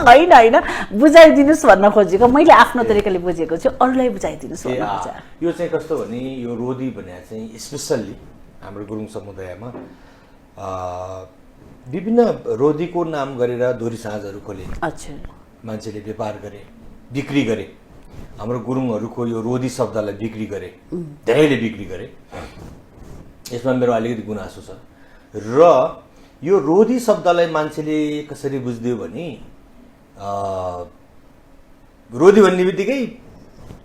होइन होइन बुझाइदिनुस् भन्न खोजेको मैले आफ्नो तरिकाले बुझेको छु अरूलाई बुझाइदिनुस् भन्न खोजेको यो चाहिँ कस्तो भने यो रोदी भने चाहिँ स्पेसल्ली हाम्रो गुरुङ समुदायमा विभिन्न रोदीको नाम गरेर दोरी साँझहरू खोले अच्छा मान्छेले व्यापार गरे बिक्री गरे हाम्रो गुरुङहरूको यो रोदी शब्दलाई बिक्री गरे धेरैले बिक्री गरे यसमा मेरो अलिकति गुनासो छ र यो रोदी शब्दलाई मान्छेले कसरी बुझ्दियो भने रोदी भन्ने बित्तिकै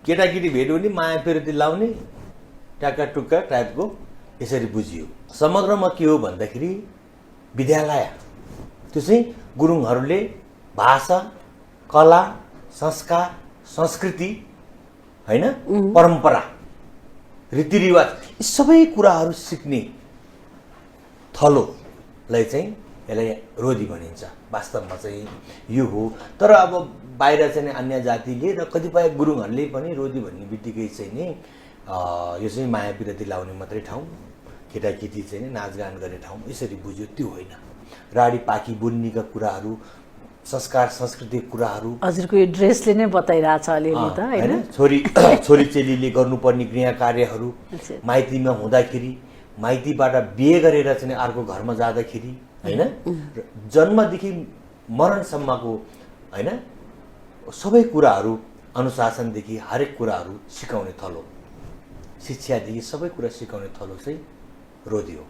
केटाकेटी भेट्यो भने माया प्रीति लाउने टाका टुक्का टाइपको यसरी बुझियो समग्रमा के हो भन्दाखेरि विद्यालय त्यो चाहिँ गुरुङहरूले भाषा कला संस्कार संस्कृति हैन परम्परा रीतिरिवाज यी सबै कुराहरू सिक्ने थलोलाई चाहिँ यसलाई रोदी भनिन्छ वास्तवमा चाहिँ यो हो तर अब बाहिर चाहिँ अन्य जातिले र कतिपय गुरुङहरूले पनि रोदी भन्ने बित्तिकै चाहिँ नि यो चाहिँ माया विरति लाउने मात्रै ठाउँ केटाकेटी चाहिँ नाचगान गर्ने ठाउँ यसरी बुझ्यो त्यो होइन राडी पाखी बुन्नीका कुराहरू संस्कार सांस्कृतिक कुराहरू हजुरको यो ड्रेसले नै बताइरहेछ अलिअलि त हैन छोरी चेलीले गर्नुपर्ने गृह कार्यहरू माइतीमा हुँदाखेरि माइतीबाट बिहे गरेर चाहिँ अर्को घरमा जाँदाखेरि हैन जन्मदेखि मरणसम्मको हैन सबै कुराहरू अनुशासनदेखि हरेक कुराहरू सिकाउने थलो शिक्षादेखि सबै कुरा सिकाउने थलो चाहिँ रोदी हो